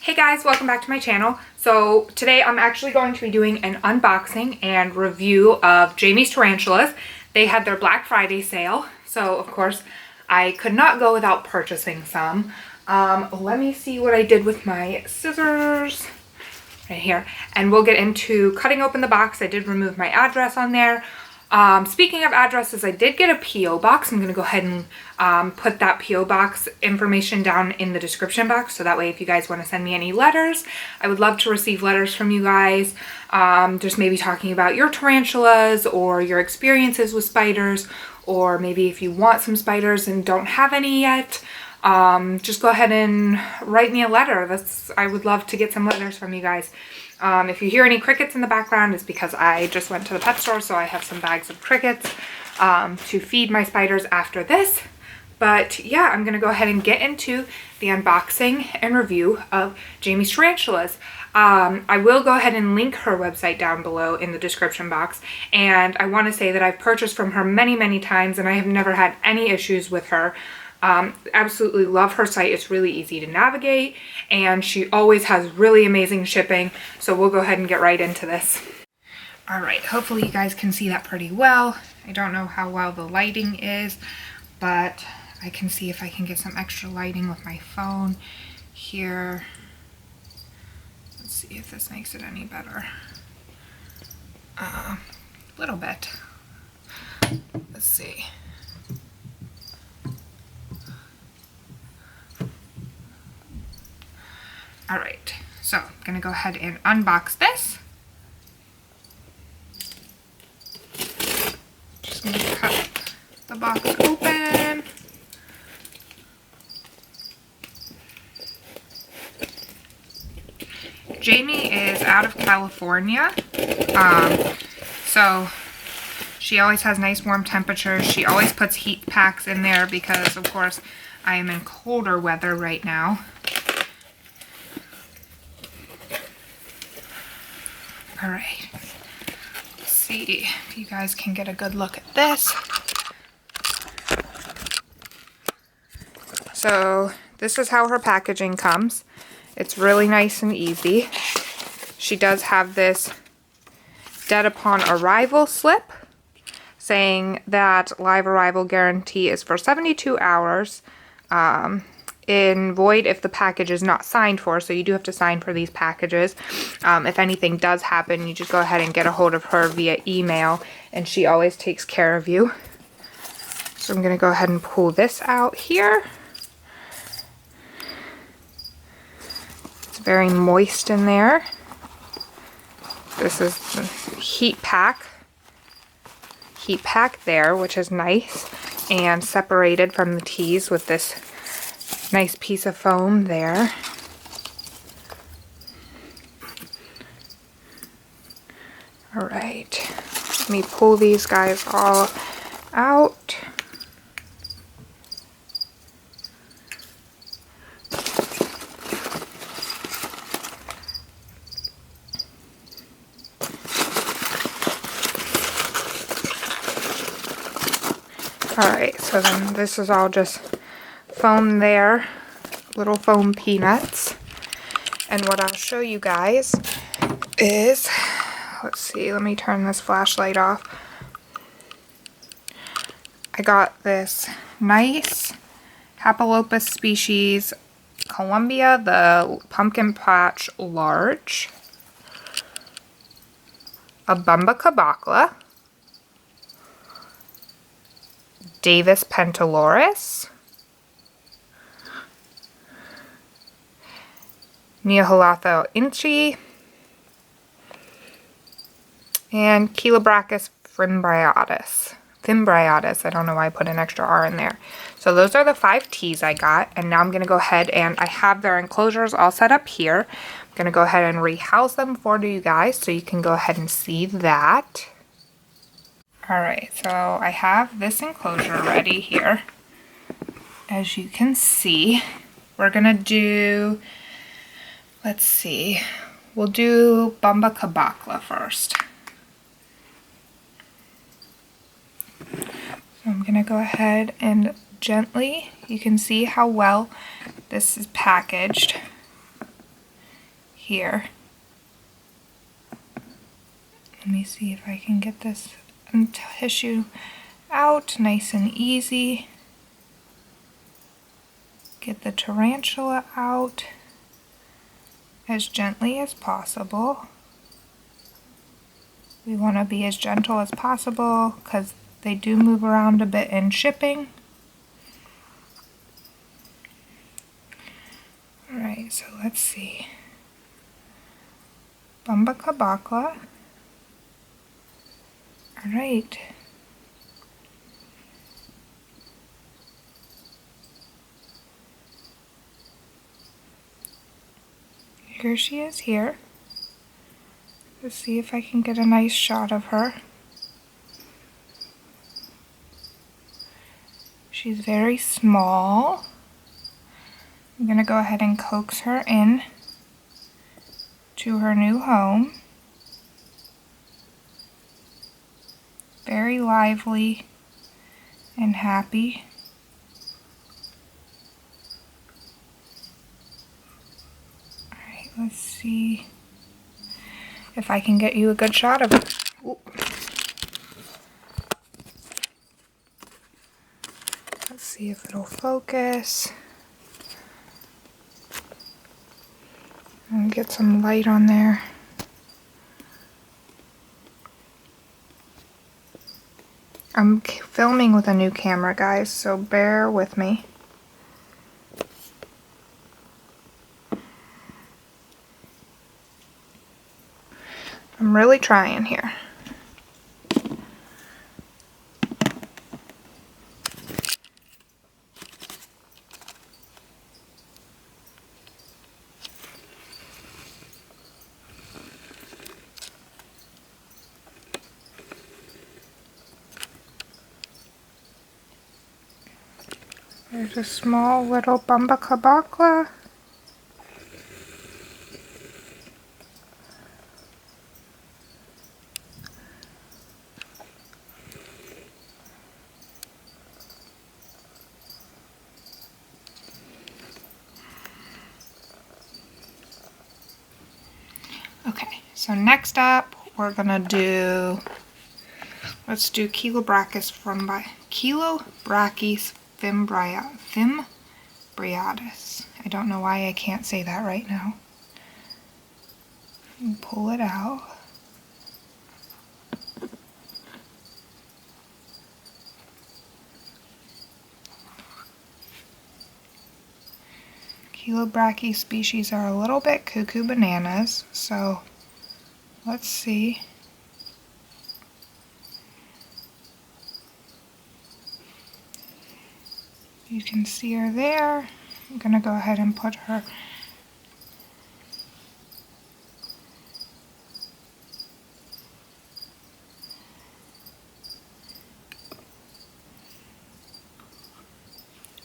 Hey guys, welcome back to my channel. So today I'm actually going to be doing an unboxing and review of Jamie's Tarantulas. They had their Black Friday sale, so of course I could not go without purchasing some. Let me see what I did with my scissors right here, and we'll get into cutting open the box. I did remove my address on there. Speaking of addresses, I did get a P.O. box. I'm going to go ahead and put that P.O. box information down in the description box, so that way if you guys want to send me any letters, I would love to receive letters from you guys, just maybe talking about your tarantulas or your experiences with spiders, or maybe if you want some spiders and don't have any yet, just go ahead and write me a letter. I would love to get some letters from you guys. If you hear any crickets in the background, it's because I just went to the pet store, so I have some bags of crickets to feed my spiders after this. But yeah, I'm going to go ahead and get into the unboxing and review of Jamie's Tarantulas. I will go ahead and link her website down below in the description box. And I want to say that I've purchased from her many, many times, and I have never had any issues with her. Absolutely love her site. It's really easy to navigate, and she always has really amazing shipping. So we'll go ahead and get right into this. All right, hopefully you guys can see that pretty well. I don't know how well the lighting is, but I can see if I can get some extra lighting with my phone here. Let's see if this makes it any better. A little bit. Let's see. All right, so I'm gonna go ahead and unbox this. Just gonna cut the box open. Jamie is out of California, so she always has nice warm temperatures. She always puts heat packs in there because, of course, I am in colder weather right now. All right, let's see if you guys can get a good look at this. So this is how her packaging comes. It's really nice and easy. She does have this dead upon arrival slip saying that live arrival guarantee is for 72 hours. In void if the package is not signed for, so you do have to sign for these packages. If anything does happen, you just go ahead and get a hold of her via email, and she always takes care of you. So I'm going to go ahead and pull this out here. It's very moist in there. This is the heat pack there, which is nice, and separated from the teas with this nice piece of foam there. All right, let me pull these guys all out. All right, so then this is all just foam there, little foam peanuts. And what I'll show you guys is, let's see, let me turn this flashlight off. I got this nice Hapalopus species Columbia, the pumpkin patch large, a Bumba cabocla, Davis pentaloris, Neohalatho inchi, and Chelobrachus fimbriatus. I don't know why I put an extra R in there. So those are the 5 teas I got, and now I'm going to go ahead and I have their enclosures all set up here. I'm going to go ahead and rehouse them for you guys so you can go ahead and see that. Alright, so I have this enclosure ready here. As you can see, we're going to do, let's see, we'll do Bumba cabocla first. So I'm going to go ahead and gently, you can see how well this is packaged. here. Let me see if I can get this tissue out nice and easy. Get the tarantula out as gently as possible. We want to be as gentle as possible because they do move around a bit in shipping. Alright, so let's see. Bumbacabacla. Alright. Here she is here. Let's see if I can get a nice shot of her. She's very small. I'm going to go ahead and coax her in to her new home. Very lively and happy. Alright, let's see if I can get you a good shot of her. Ooh. Let's see if it'll focus. And get some light on there. I'm filming with a new camera, guys, so bear with me. I'm really trying here. There's a small little bumbacabacla. Okay, so next up we're gonna do, let's do Chilobrachys fimbriatus. I don't know why I can't say that right now. And pull it out. Chilobrachys species are a little bit cuckoo bananas, so let's see. You can see her there. I'm gonna go ahead and put her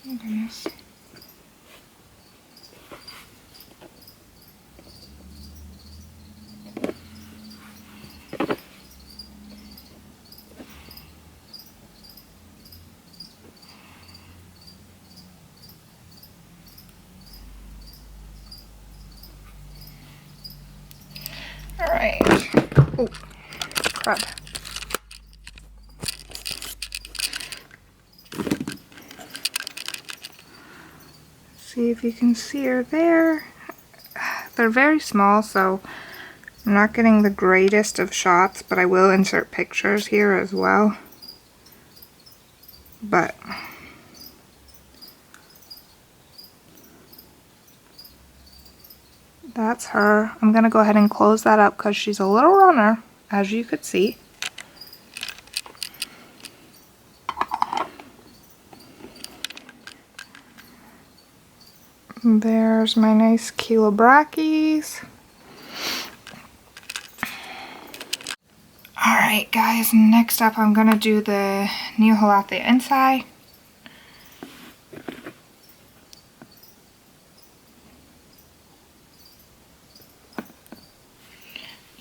oh goodness. Alright. Oh, crud. See if you can see her there. They're very small, so I'm not getting the greatest of shots, but I will insert pictures here as well. But that's her. I'm gonna go ahead and close that up because she's a little runner, as you could see. There's my nice Chilobrachys. Alright guys, next up I'm gonna do the Neohalathea inside.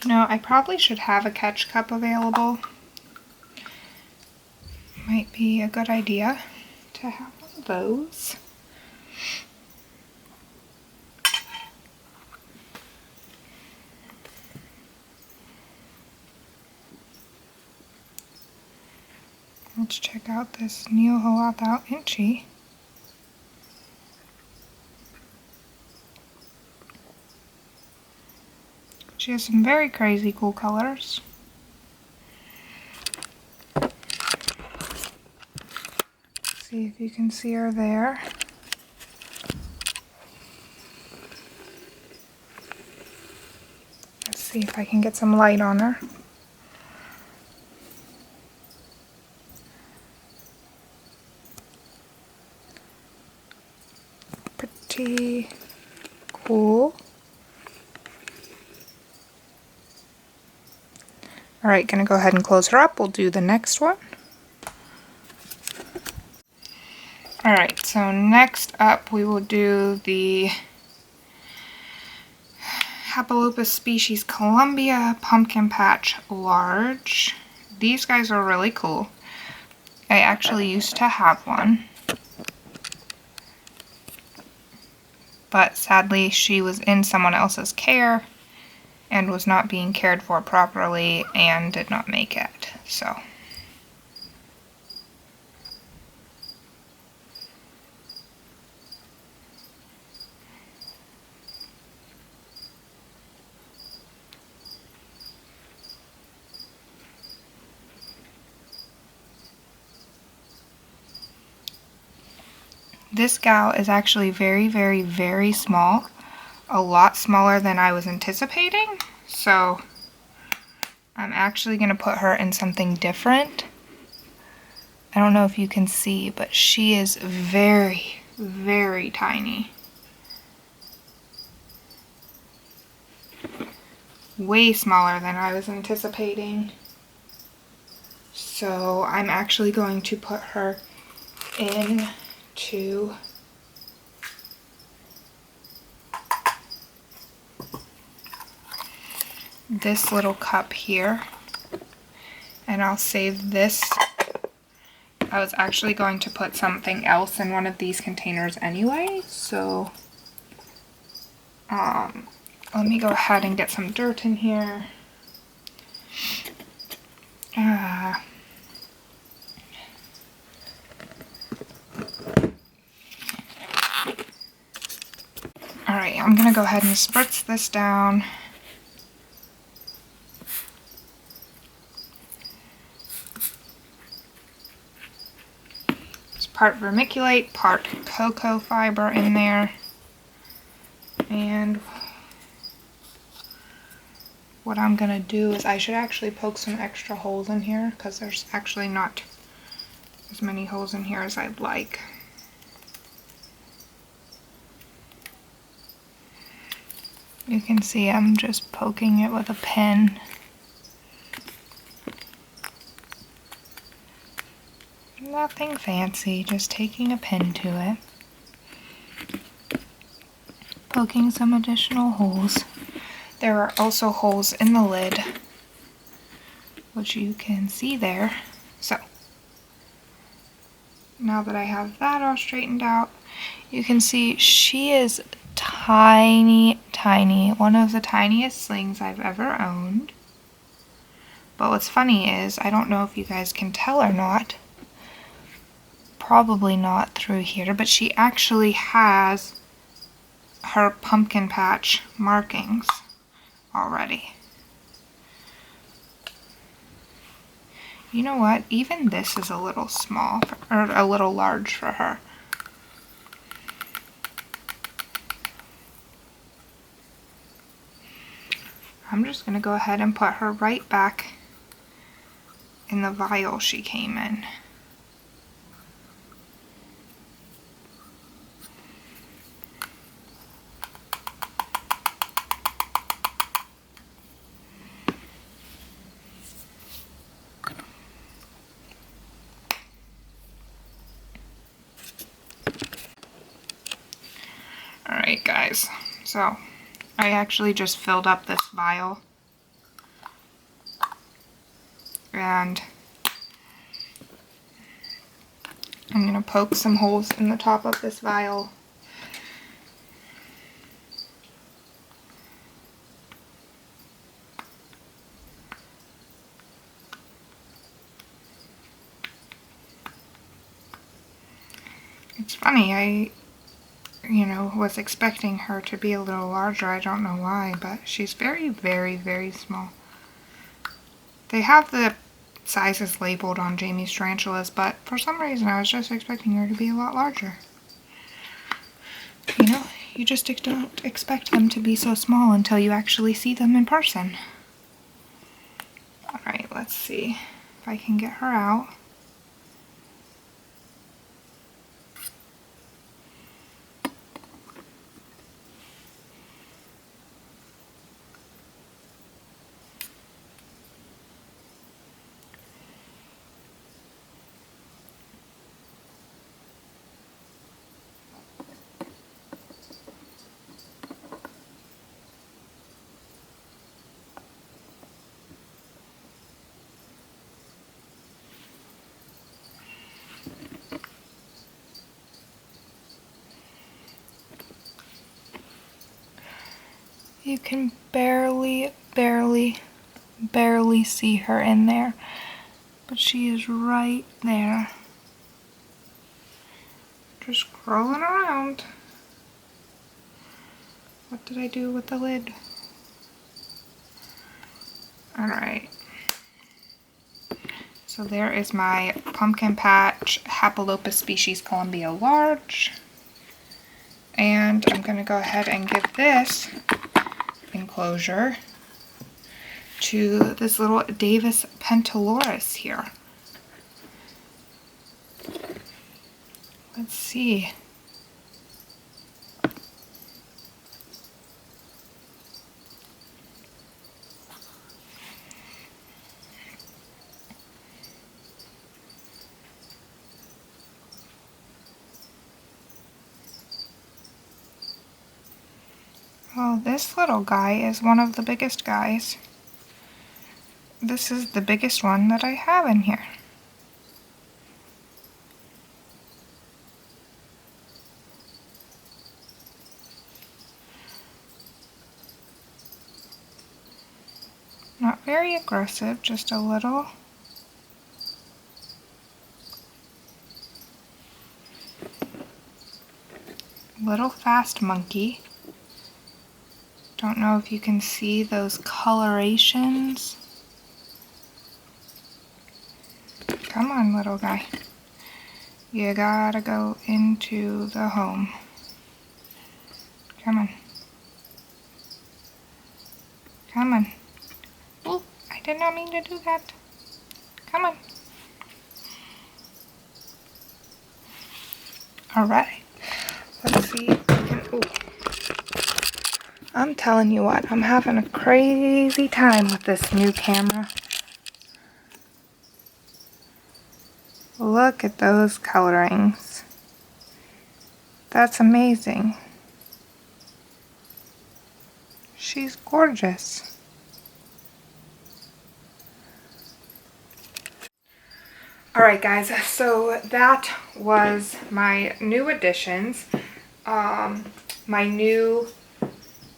You know, I probably should have a catch cup available. Might be a good idea to have one of those. Let's check out this Neohoathau Inchi. She has some very crazy cool colors. See if you can see her there. Let's see if I can get some light on her. Pretty cool. Alright, gonna go ahead and close her up. We'll do the next one. Alright, so next up we will do the Hapalopus species Columbia Pumpkin Patch Large. These guys are really cool. I actually used to have one, but sadly she was in someone else's care and was not being cared for properly and did not make it, so. This gal is actually very, very, very small. A lot smaller than I was anticipating. So I'm actually going to put her in something different. I don't know if you can see, but she is very, very tiny. Way smaller than I was anticipating. So I'm actually going to put her into this little cup here, and I'll save this. I was actually going to put something else in one of these containers anyway, so let me go ahead and get some dirt in here. Alright, I'm gonna go ahead and spritz this down. Part vermiculite, part cocoa fiber in there. And what I'm gonna do is I should actually poke some extra holes in here because there's actually not as many holes in here as I'd like. You can see I'm just poking it with a pen. Nothing fancy, just taking a pin to it. Poking some additional holes. There are also holes in the lid, which you can see there. So, now that I have that all straightened out, you can see she is tiny, tiny. One of the tiniest slings I've ever owned. But what's funny is, I don't know if you guys can tell or not, probably not through here, but she actually has her pumpkin patch markings already. You know what? Even this is a little small, or a little large for her. I'm just going to go ahead and put her right back in the vial she came in. Alright guys, so I actually just filled up this vial, and I'm going to poke some holes in the top of this vial. It's funny, I was expecting her to be a little larger. I don't know why, but she's very, very, very small. They have the sizes labeled on Jamie's tarantulas, but for some reason I was just expecting her to be a lot larger. You know, you just don't expect them to be so small until you actually see them in person. Alright, let's see if I can get her out. You can barely see her in there, but she is right there, just crawling around. What did I do with the lid? Alright, so there is my pumpkin patch Hapalopus species Columbia large, and I'm going to go ahead and give this enclosure to this little Davis Pentaloris here. Let's see. Oh, this little guy is one of the biggest guys. This is the biggest one that I have in here. Not very aggressive, just a little fast monkey. Don't know if you can see those colorations. Come on, little guy. You gotta go into the home. Come on. Come on. Oh, I did not mean to do that. Come on. Alright. Let's see if we can... Ooh. I'm telling you what, I'm having a crazy time with this new camera. Look at those colorings. That's amazing. She's gorgeous. Alright guys, so that was my new additions. My new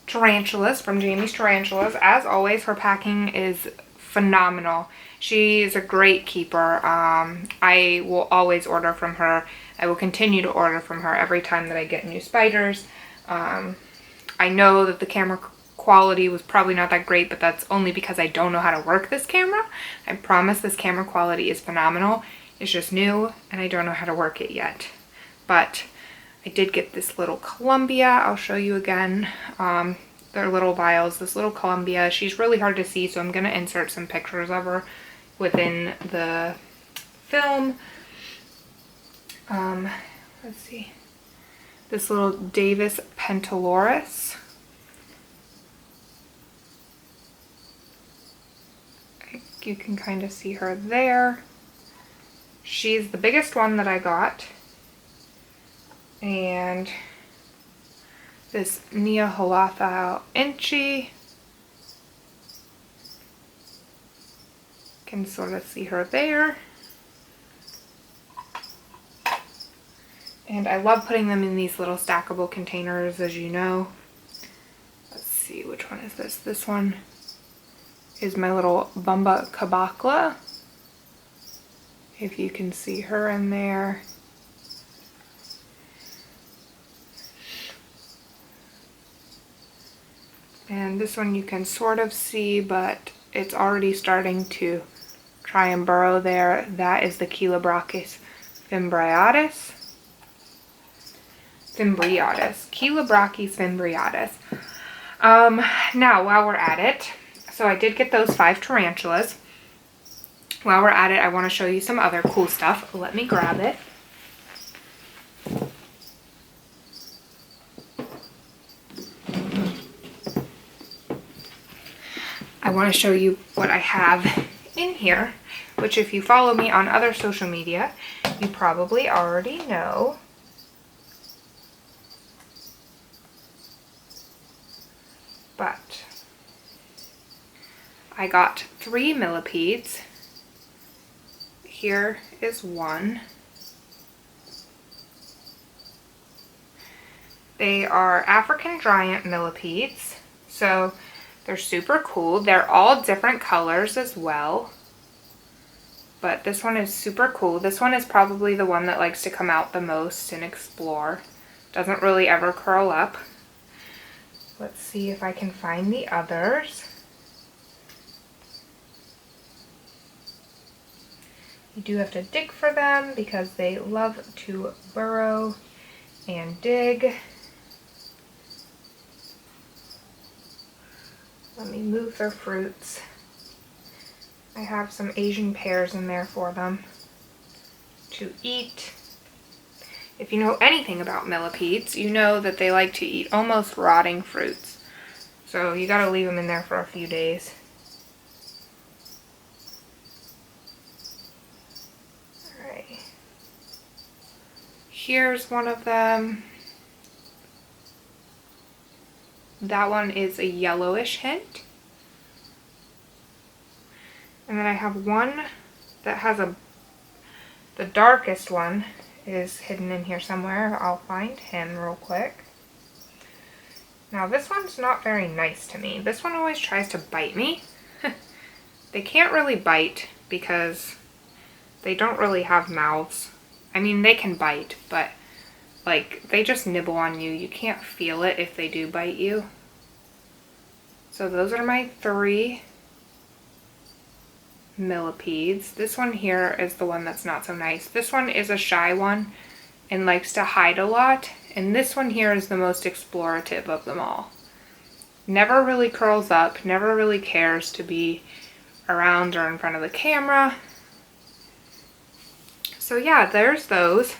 tarantulas from Jamie's Tarantulas. As always, her packing is phenomenal. She is a great keeper. I will always order from her. I will continue to order from her every time that I get new spiders. I know that the camera quality was probably not that great, but that's only because I don't know how to work this camera. I promise this camera quality is phenomenal. It's just new and I don't know how to work it yet. But I did get this little Columbia. I'll show you again. They're little vials. This little Columbia, she's really hard to see, so I'm going to insert some pictures of her within the film. Let's see. This little Davis Pentaloris. You can kind of see her there. She's the biggest one that I got. And this Neahuatl Inchi. Can sort of see her there. And I love putting them in these little stackable containers, as you know. Let's see, which one is this? This one is my little Bumba Cabocla. If you can see her in there. And this one you can sort of see, but it's already starting to try and burrow there. That is the Chilobrachys fimbriatus. Chilobrachys fimbriatus. Now, while we're at it, so I did get those 5 tarantulas. While we're at it, I want to show you some other cool stuff. Let me grab it. I want to show you what I have in here, which if you follow me on other social media, you probably already know. But I got 3 millipedes. Here is one. They are African giant millipedes, so they're super cool. They're all different colors as well, but this one is super cool. This one is probably the one that likes to come out the most and explore. Doesn't really ever curl up. Let's see if I can find the others. You do have to dig for them because they love to burrow and dig. Let me move their fruits. I have some Asian pears in there for them to eat. If you know anything about millipedes, you know that they like to eat almost rotting fruits. So you gotta leave them in there for a few days. Alright. Here's one of them. That one is a yellowish hint. And then I have one that has the darkest one is hidden in here somewhere. I'll find him real quick. Now this one's not very nice to me. This one always tries to bite me. They can't really bite because they don't really have mouths. I mean, they can bite, but like they just nibble on you. You can't feel it if they do bite you. So those are my 3 millipedes. This one here is the one that's not so nice. This one is a shy one and likes to hide a lot. And this one here is the most explorative of them all. Never really curls up, never really cares to be around or in front of the camera. So yeah, there's those.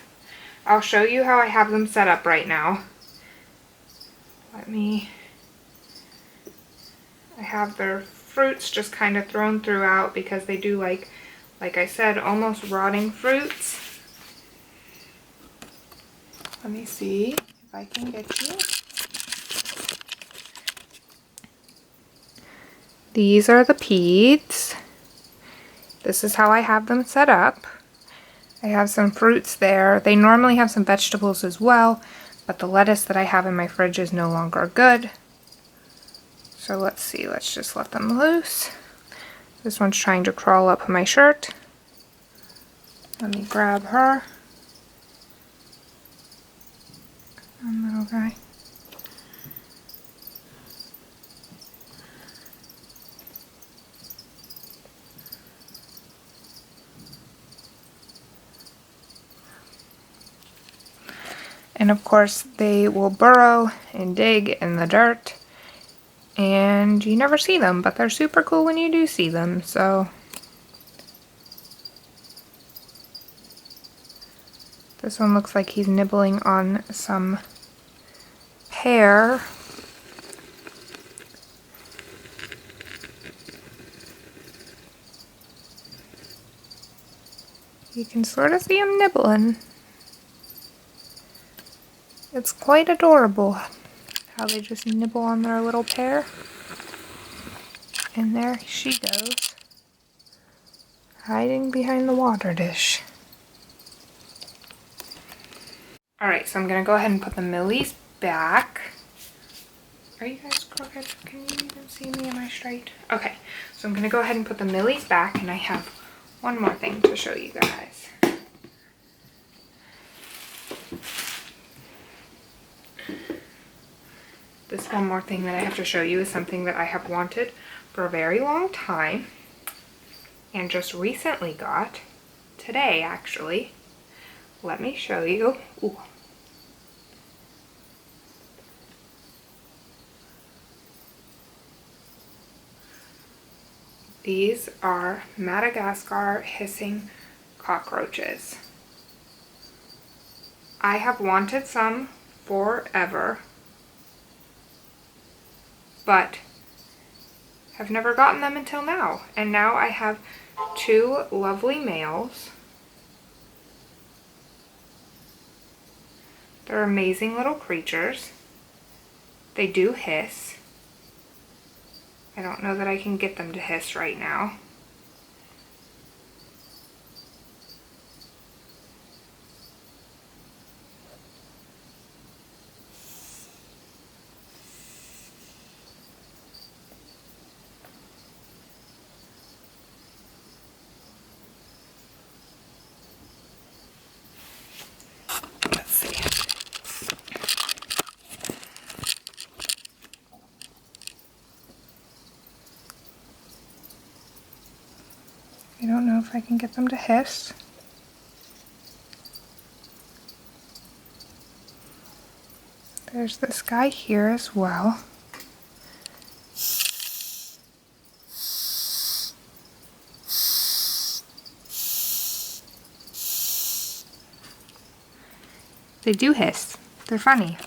I'll show you how I have them set up right now. I have their fruits just kind of thrown throughout because they do like I said, almost rotting fruits. Let me see if I can get you. These are the peeds. This is how I have them set up. I have some fruits there. They normally have some vegetables as well, but the lettuce that I have in my fridge is no longer good. So let's see, let's just let them loose. This one's trying to crawl up my shirt. Let me grab her. Little guy. And of course they will burrow and dig in the dirt and you never see them, but they're super cool when you do see them. So this one looks like he's nibbling on some pear. You can sort of see him nibbling. It's quite adorable how they just nibble on their little pear. And there she goes, hiding behind the water dish. Alright, so I'm going to go ahead and put the millies back. Are you guys crooked? Can you even see me? Am I straight? Okay, so I'm going to go ahead and put the millies back, and I have one more thing to show you guys. this one more thing that I have to show you is something that I have wanted for a very long time and just recently got today, actually. Let me show you. Ooh. These are Madagascar hissing cockroaches. I have wanted some forever, but have never gotten them until now. And now I have two lovely males. They're amazing little creatures. They do hiss. I don't know that I can get them to hiss right now. Let's see. I don't know if I can get them to hiss. There's this guy here as well. They do hiss. They're funny.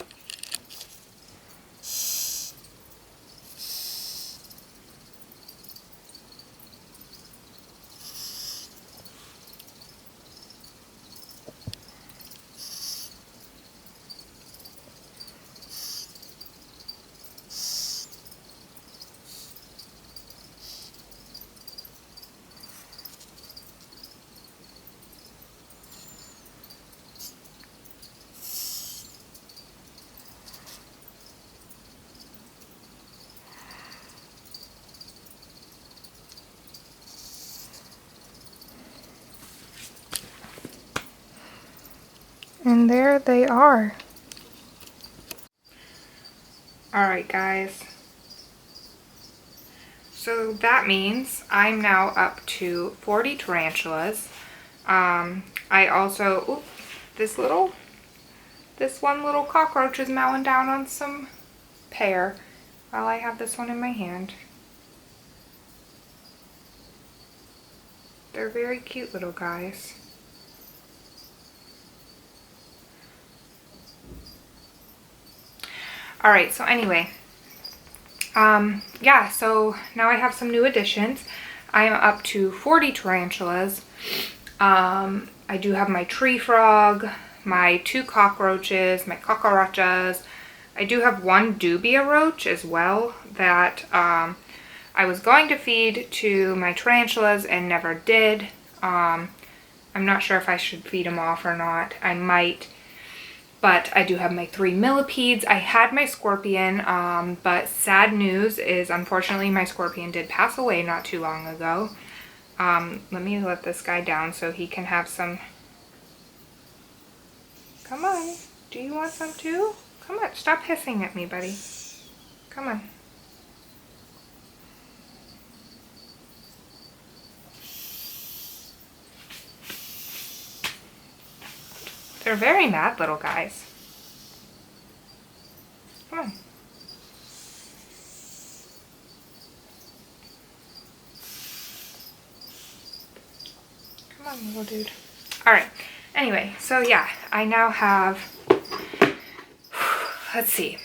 And there they are. Alright guys, so that means I'm now up to 40 tarantulas. I also, oops, this one little cockroach is mowing down on some pear while I have this one in my hand. They're very cute little guys. Alright, so anyway, yeah, so now I have some new additions. I am up to 40 tarantulas. I do have my tree frog, my 2 cockroaches, my cockroaches. I do have 1 dubia roach as well that I was going to feed to my tarantulas and never did. I'm not sure if I should feed them off or not. I might. But I do have my 3 millipedes. I had my scorpion, but sad news is unfortunately my scorpion did pass away not too long ago. Let me let this guy down so he can have some. Come on, do you want some too? Come on, stop hissing at me, buddy. Come on. They're very mad little guys. Come on. Come on, little dude. Alright, anyway, so yeah, I now have, let's see.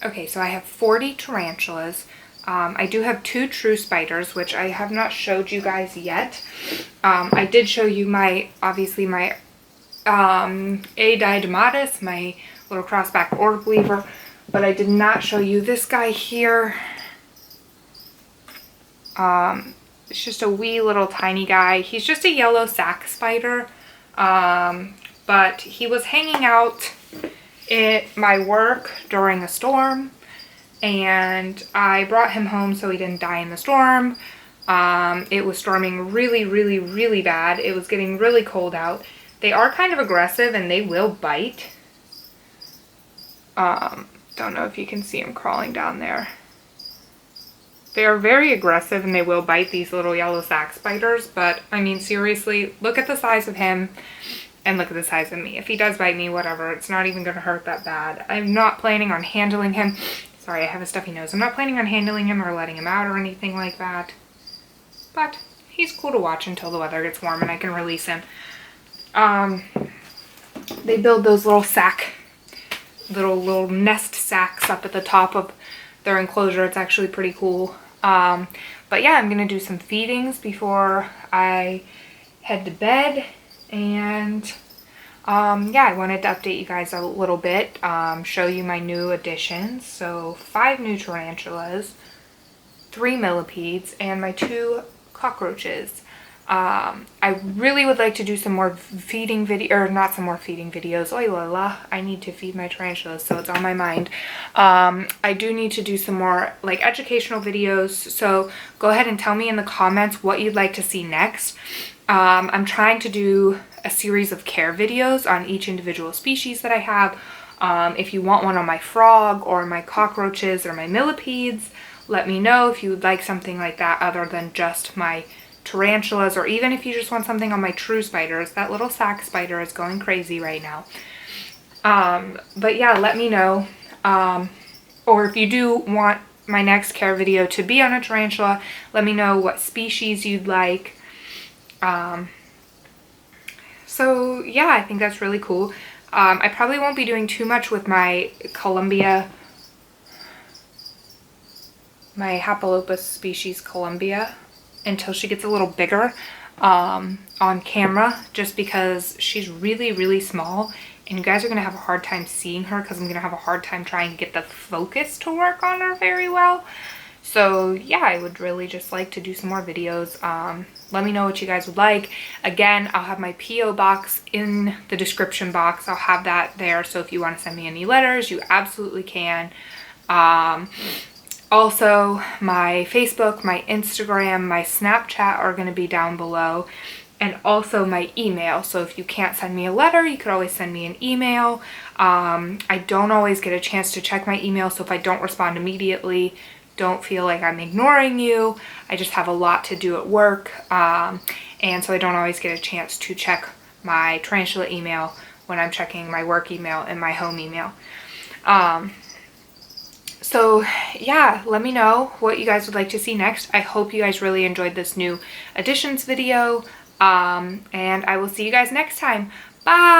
Okay, so I have 40 tarantulas. I do have 2 true spiders, which I have not showed you guys yet. I did show you obviously my Adidymatus, my little crossback orb weaver, but I did not show you this guy here. It's just a wee little tiny guy. He's just a yellow sac spider, but he was hanging out at my work during a storm, and I brought him home so he didn't die in the storm. It was storming really, really, really bad. It was getting really cold out. They are kind of aggressive and they will bite. Don't know if you can see him crawling down there. They are very aggressive and they will bite, these little yellow sac spiders, but I mean, seriously, look at the size of him and look at the size of me. If he does bite me, whatever, it's not even gonna hurt that bad. I'm not planning on handling him. Sorry, I have a stuffy nose. I'm not planning on handling him or letting him out or anything like that. But he's cool to watch until the weather gets warm and I can release him. They build those little nest sacks up at the top of their enclosure. It's actually pretty cool. But yeah, I'm gonna do some feedings before I head to bed. And yeah, I wanted to update you guys a little bit, show you my new additions. So 5 new tarantulas, 3 millipedes, and my 2 cockroaches. I really would like to do some more feeding videos. Oy la la, I need to feed my tarantulas, so it's on my mind. I do need to do some more like educational videos, so go ahead and tell me in the comments what you'd like to see next. I'm trying to do a series of care videos on each individual species that I have. If you want one on my frog or my cockroaches or my millipedes, let me know if you would like something like that other than just my tarantulas, or even if you just want something on my true spiders. That little sac spider is going crazy right now. But yeah, let me know. Or if you do want my next care video to be on a tarantula, let me know what species you'd like. So yeah, I think that's really cool. I probably won't be doing too much with my Hapalopus species Columbia until she gets a little bigger on camera, just because she's really, really small and you guys are going to have a hard time seeing her because I'm going to have a hard time trying to get the focus to work on her very well. So yeah, I would really just like to do some more videos. Let me know what you guys would like. Again, I'll have my P.O. box in the description box. I'll have that there, so if you want to send me any letters, you absolutely can. Also, my Facebook, my Instagram, my Snapchat are going to be down below, and also my email. So if you can't send me a letter, you could always send me an email. I don't always get a chance to check my email, so if I don't respond immediately, don't feel like I'm ignoring you. I just have a lot to do at work, and so I don't always get a chance to check my tarantula email when I'm checking my work email and my home email. So yeah, let me know what you guys would like to see next. I hope you guys really enjoyed this new additions video, and I will see you guys next time. Bye!